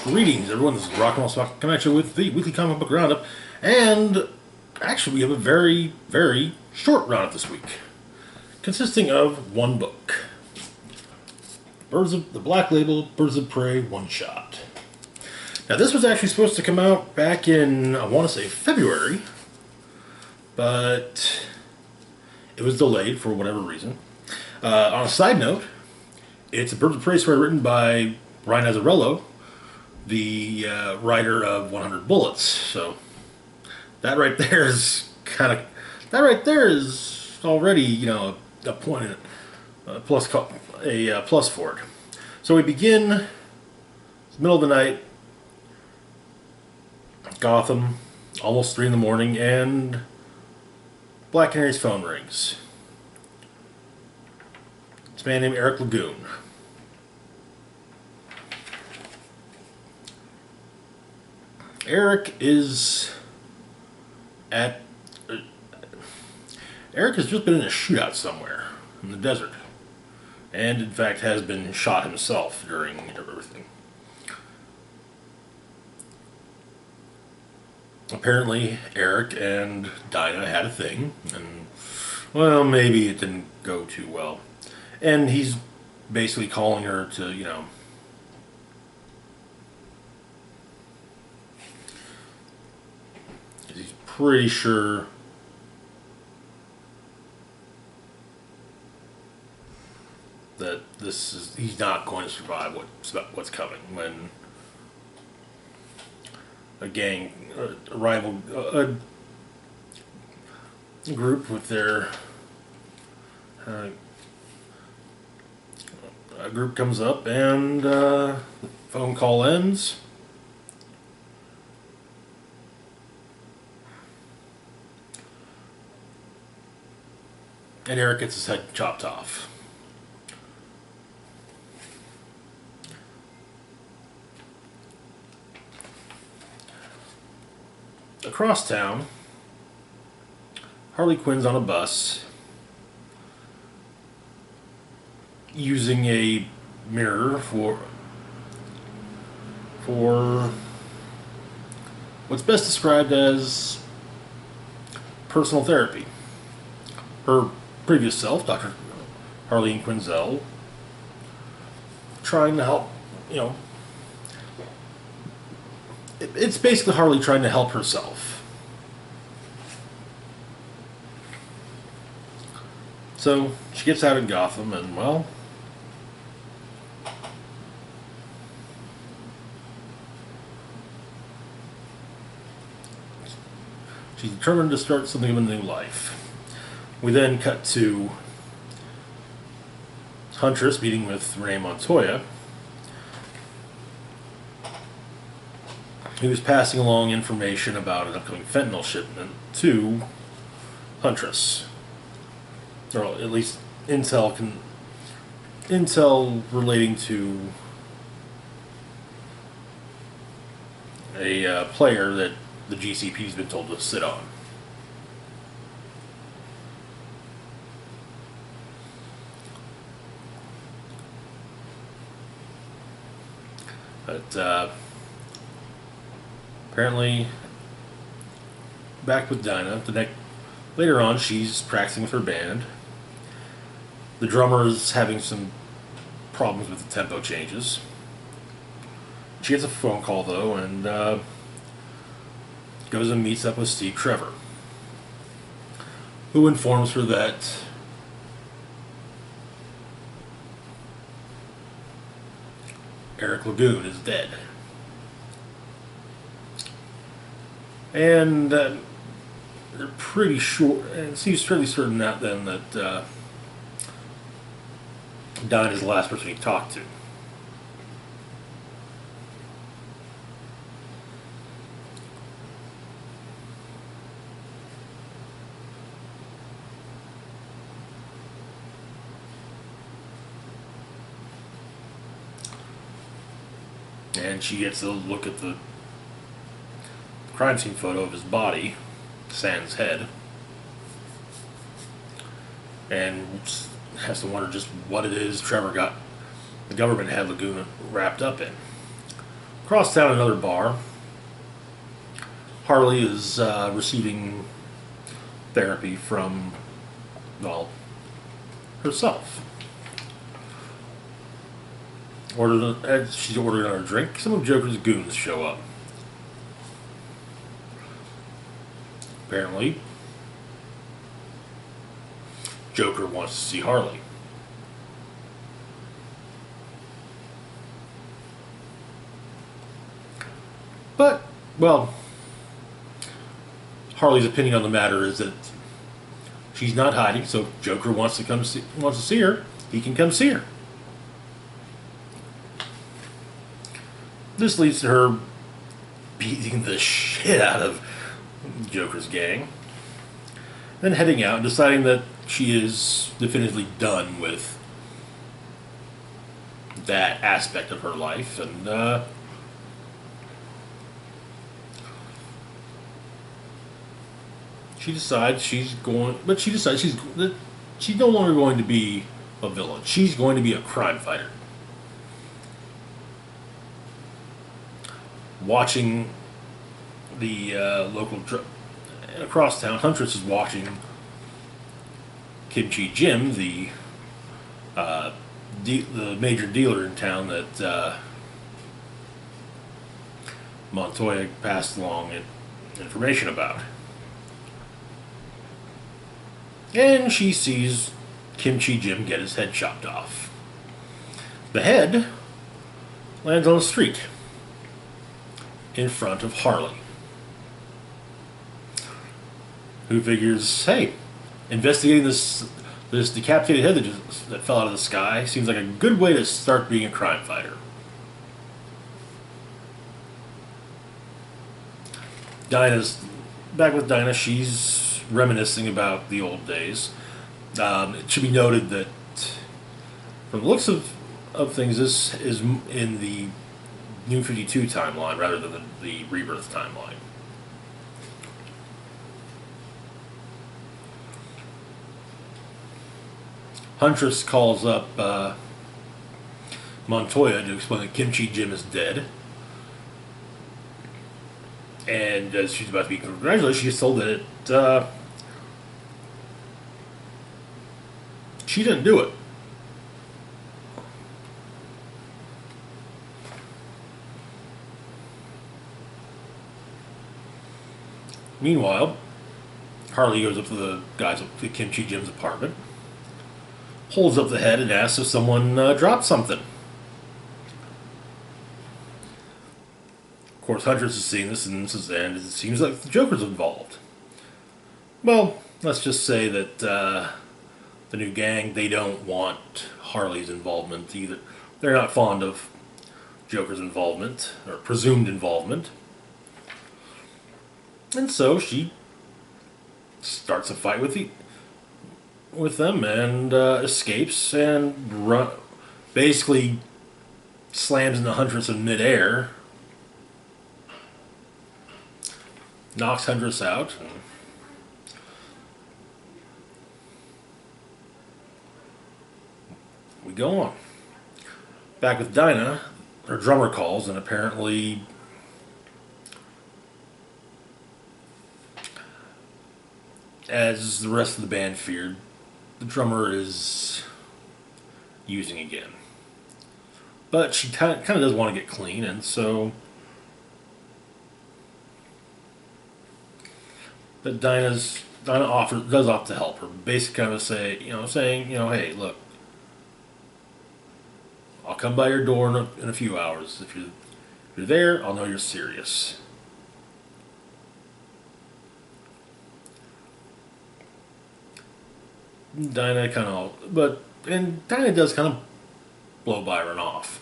Greetings, everyone. This is Rock and Roll Stock coming at you with the weekly comic book roundup, and actually, we have a very, very short roundup this week, consisting of one book: the Black Label Birds of Prey one shot. Now, this was actually supposed to come out back in, I want to say, February, but it was delayed for whatever reason. On a side note, it's a Birds of Prey story written by Brian Azzarello, the writer of 100 Bullets. So that right there is already, you know, a point, a plus for it. So we begin, it's middle of the night, Gotham, almost 3 in the morning, and Black Canary's phone rings. It's a man named Eric Lagoon. Eric has just been in a shootout somewhere in the desert, and in fact has been shot himself during everything. Apparently, Eric and Dinah had a thing, and well, maybe it didn't go too well, and he's basically calling her to, you know, he's pretty sure that he's not going to survive what's coming when a group with their a group comes up, and the phone call ends. And Eric gets his head chopped off. Across town, Harley Quinn's on a bus using a mirror for what's best described as personal therapy. Her previous self, Dr. Harley Quinzel, trying to help, you know, it's basically Harley trying to help herself. So she gets out in Gotham, and well, she's determined to start something of a new life. We then cut to Huntress meeting with Renee Montoya, who is passing along information about an upcoming fentanyl shipment to Huntress, or at least intel relating to a player that the GCP's been told to sit on. But apparently, back with Dinah. Later on, she's practicing with her band. The drummer is having some problems with the tempo changes. She gets a phone call though, and goes and meets up with Steve Trevor, who informs her that Eric Lagoon is dead. And they're pretty sure, and it seems fairly certain that Dinah is the last person he talked to. And she gets a look at the crime scene photo of his body, sans head, and has to wonder just what it is the government had Lagoon wrapped up in. Across town, another bar. Harley is receiving therapy from, well, herself. As she's ordering another drink, some of Joker's goons show up. Apparently, Joker wants to see Harley. But, well, Harley's opinion on the matter is that she's not hiding, so if Joker wants to see her, he can come see her. This leads to her beating the shit out of Joker's gang, then heading out and deciding that she is definitively done with that aspect of her life, and she decides she's no longer going to be a villain. She's going to be a crime fighter. Watching the across town, Huntress is watching Kimchi Jim, the major dealer in town that Montoya passed along information about. And she sees Kimchi Jim get his head chopped off. The head lands on the street in front of Harley, who figures, hey, investigating this decapitated head that fell out of the sky seems like a good way to start being a crime fighter. Dinah's back with Dinah. She's reminiscing about the old days. It should be noted that, from the looks of things, this is in the New 52 timeline rather than the Rebirth timeline. Huntress calls up Montoya to explain that Kimchi Jim is dead. And as she's about to be congratulated, she's told that she didn't do it. Meanwhile, Harley goes up to the guys up to Kimchi Jim's apartment, holds up the head, and asks if someone dropped something. Of course, Huntress is seeing this, and it seems like the Joker's involved. Well, let's just say that the new gang, they don't want Harley's involvement either. They're not fond of Joker's involvement, or presumed involvement. And so she starts a fight with them and escapes and basically slams into Huntress in midair, knocks Huntress out. And we go on. Back with Dinah, her drummer calls, and apparently as the rest of the band feared, the drummer is using again. But she kind of does want to get clean, and so that Dinah does opt to help her. Basically, kind of saying, hey, look, I'll come by your door in a few hours. If you're there, I'll know you're serious. Dinah Dinah does kind of blow Byron off.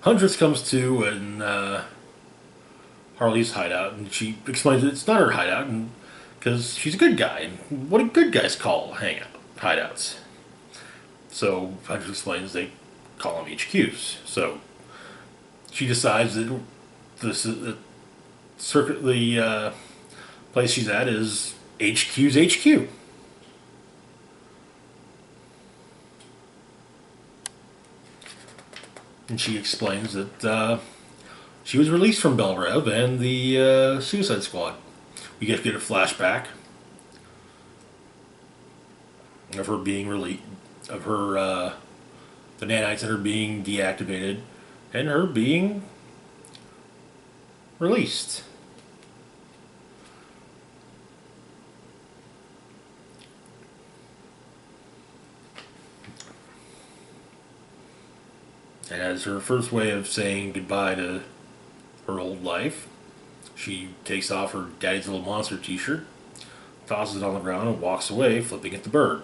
Huntress comes to in Harley's hideout, and she explains that it's not her hideout, because she's a good guy, and what do good guys call hideouts? So Huntress explains they call them HQs. So she decides that the place she's at is HQ's HQ. And she explains that She was released from Bel Rev and the Suicide Squad. We get a flashback of her being released, of her the nanites and her being deactivated, and her being released. And as her first way of saying goodbye to her old life, she takes off her Daddy's Little Monster t-shirt, tosses it on the ground, and walks away, flipping at the bird.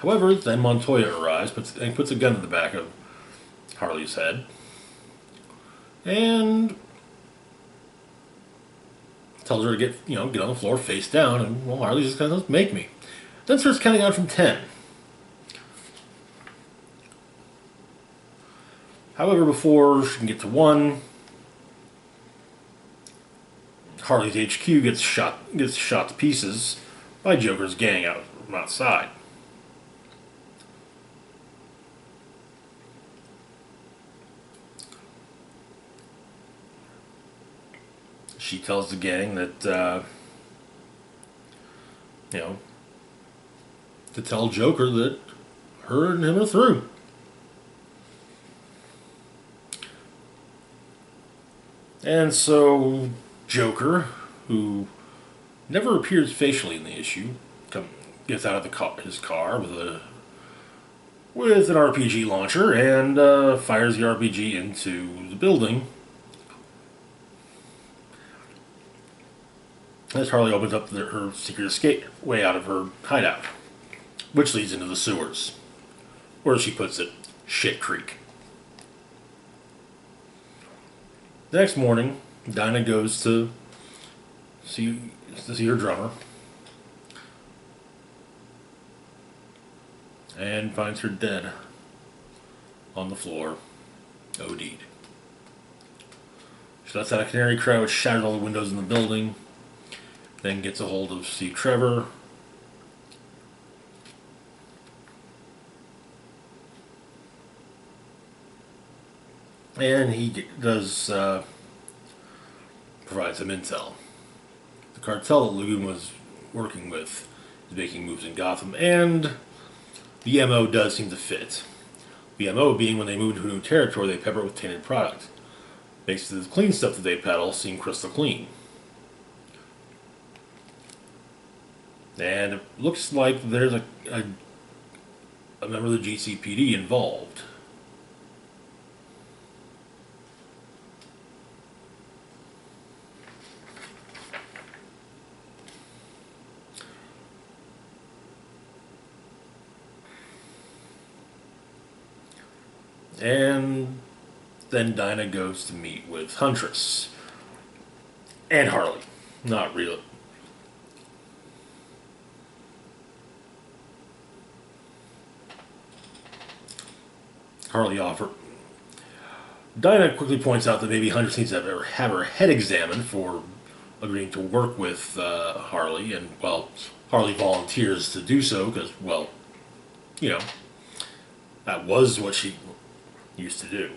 However, then Montoya arrives and puts a gun in the back of Harley's head, and tells her to get on the floor face down, and well, Harley just kind of make me. Then starts counting down from 10. However, before she can get to 1, Harley's HQ gets shot to pieces by Joker's gang out from outside. She tells the gang that, to tell Joker that her and him are through. And so Joker, who never appears facially in the issue, gets out of his car with an RPG launcher and fires the RPG into the building. As Harley opens up her secret escape way out of her hideout, which leads into the sewers, or as she puts it, Shit Creek. The next morning, Dinah goes to see her drummer and finds her dead on the floor, OD'd. She lets out a canary cry which shatters all the windows in the building. Then gets a hold of Steve Trevor. And he does provide some intel. The cartel that Lagoon was working with is making moves in Gotham, and the MO does seem to fit. The MO being when they move into a new territory, they pepper it with tainted product. Makes the clean stuff that they peddle seem crystal clean. And it looks like there's a member of the GCPD involved. And then Dinah goes to meet with Huntress. And Harley. Not really. Harley offer. Dinah quickly points out that maybe Huntress needs to have her head examined for agreeing to work with Harley, and, well, Harley volunteers to do so because, well, that was what she used to do.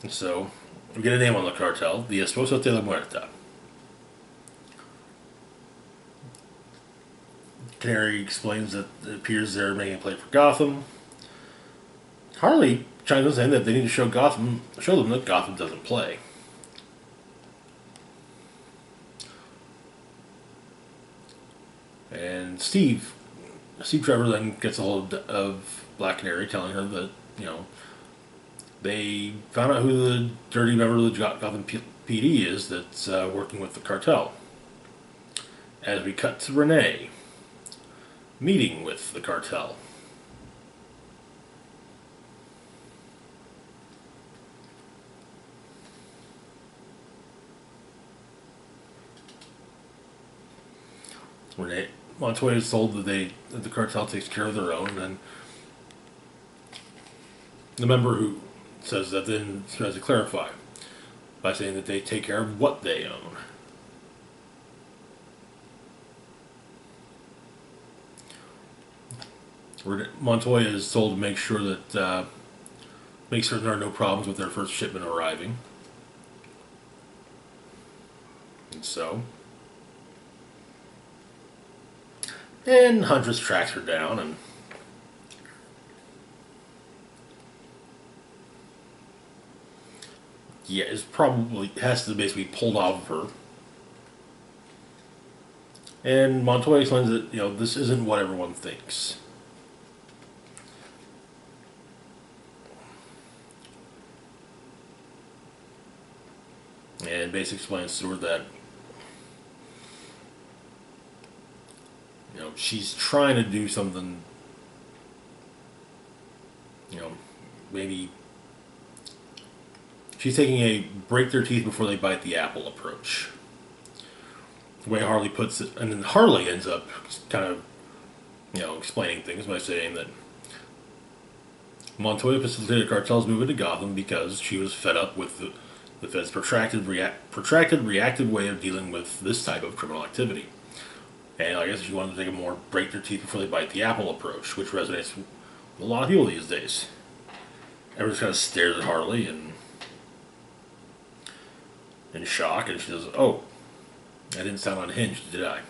And so, we get a name on the cartel, the Esposo de la Muerta. Canary explains that it appears they're making a play for Gotham. Harley chimes in that they need to show them that Gotham doesn't play. And Steve Trevor then gets a hold of Black Canary, telling her that, they found out who the dirty member of the Gotham PD is that's working with the cartel. As we cut to Renee meeting with the cartel. Renee Montoya is told that the cartel takes care of their own, and The member who says that then tries to clarify by saying that they take care of what they own. Montoya is told to make sure that there are no problems with their first shipment arriving. And Huntress tracks her down and is probably has to basically pulled off of her. And Montoya explains that this isn't what everyone thinks. And basically explains to her that she's trying to do something. Maybe she's taking a break their teeth before they bite the apple approach. The way Harley puts it, and then Harley ends up kind of, explaining things by saying that Montoya facilitated cartel's movement to Gotham because she was fed up with the Fed's protracted, reactive way of dealing with this type of criminal activity. And I guess she wanted to take a more break their teeth before they bite the apple approach, which resonates with a lot of people these days. Everyone kind of stares at Harley and in shock, and she says, "Oh, I didn't sound unhinged, did I?"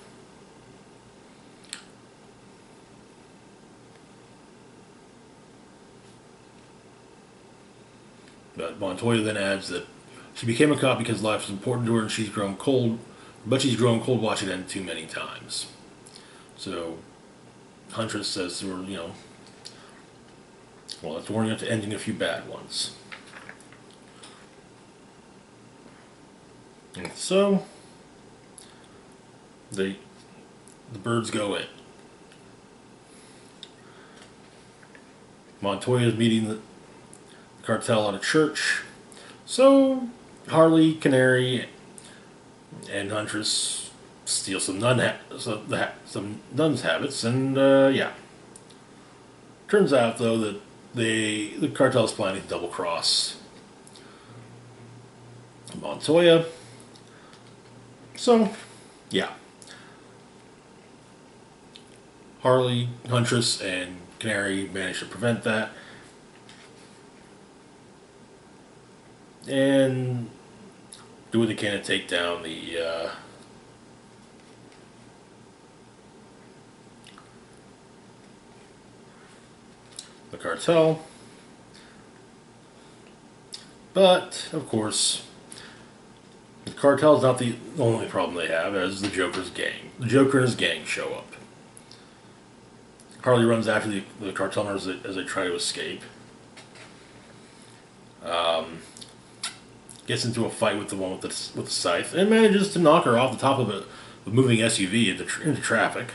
But Montoya then adds that she became a cop because life is important to her, and she's grown cold watching it end too many times. So Huntress says to her, well, it's warning up to ending a few bad ones. And so the birds go in. Montoya is meeting the cartel at a church. So Harley, Canary, and Huntress steal some nuns' habits, and turns out though that the cartel is planning to double cross Montoya. So, Harley, Huntress, and Canary manage to prevent that. And do what they can to take down the cartel. But, of course, the cartel is not the only problem they have, as the Joker's gang. The Joker and his gang show up. Harley runs after the cartel members as they try to escape. Gets into a fight with the one with the scythe, and manages to knock her off the top of a moving SUV into traffic.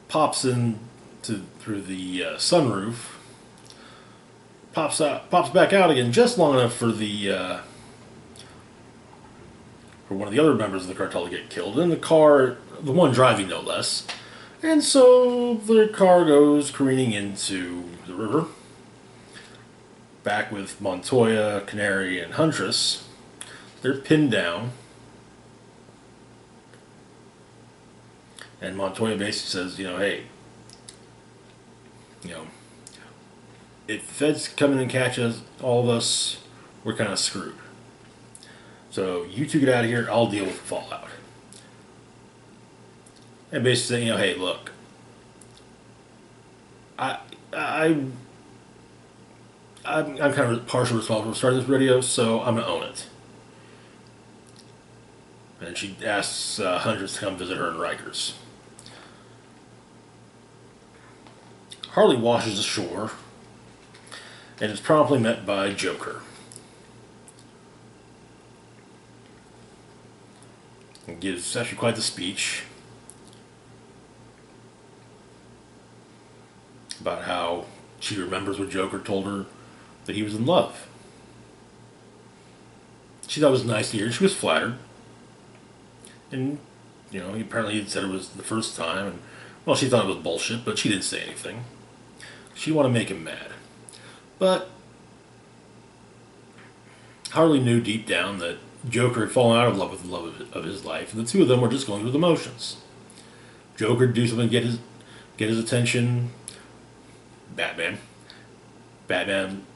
Pops in through the sunroof. Pops back out again, just long enough for one of the other members of the cartel to get killed in the car, the one driving no less. And so the car goes careening into the river. Back with Montoya, Canary, and Huntress. They're pinned down. And Montoya basically says, hey, if the feds come in and catch us, all of us, we're kind of screwed. So you two get out of here, I'll deal with the fallout. And basically saying, hey, look, I'm kind of partially responsible for starting this radio, so I'm going to own it. And she asks Huntress to come visit her in Rikers. Harley washes ashore and is promptly met by Joker. And gives actually quite the speech about how she remembers when Joker told her that he was in love. She thought it was nice to hear. She was flattered. And You know, apparently he said it was the first time, and well, she thought it was bullshit, but she didn't say anything. She wanted to make him mad. But Harley knew deep down that Joker had fallen out of love with the love of his life, and the two of them were just going through the motions. Joker would do something to get his attention. Batman. Batman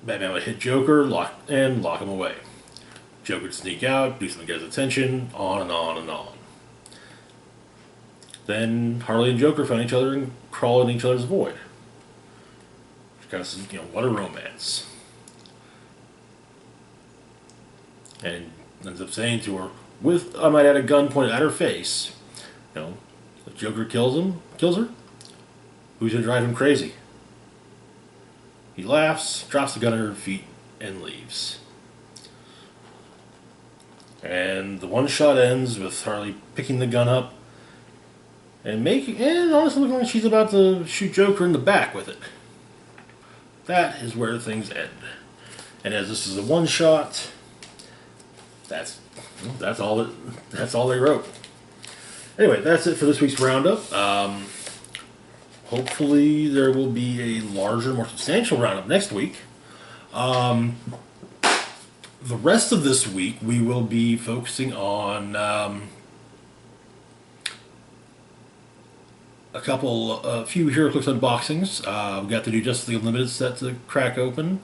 would hit Joker, lock him away. Joker would sneak out, do something to get his attention, on and on and on. Then Harley and Joker found each other and crawled in each other's void. She kind of says, you know, what a romance. And ends up saying to her, with, I might add, a gun pointed at her face, you know, if Joker kills her, who's going to drive him crazy? He laughs, drops the gun at her feet, and leaves. And the one shot ends with Harley picking the gun up and honestly looking like she's about to shoot Joker in the back with it. That is where things end. And as this is a one shot, that's all they wrote. Anyway, that's it for this week's roundup. Hopefully there will be a larger, more substantial roundup next week. The rest of this week we will be focusing on a few Heroclix unboxings. We got the new Justice League Unlimited set to crack open,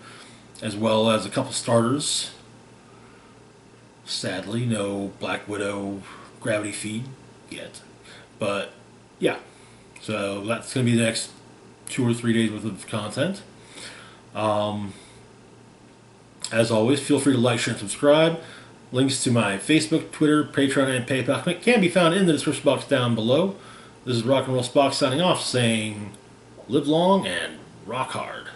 as well as a couple starters. Sadly, no Black Widow Gravity Feed yet. But, yeah. So that's going to be the next 2 or 3 days worth of content. As always, feel free to like, share, and subscribe. Links to my Facebook, Twitter, Patreon, and PayPal can be found in the description box down below. This is Rock and Roll Spock signing off, saying, live long and rock hard.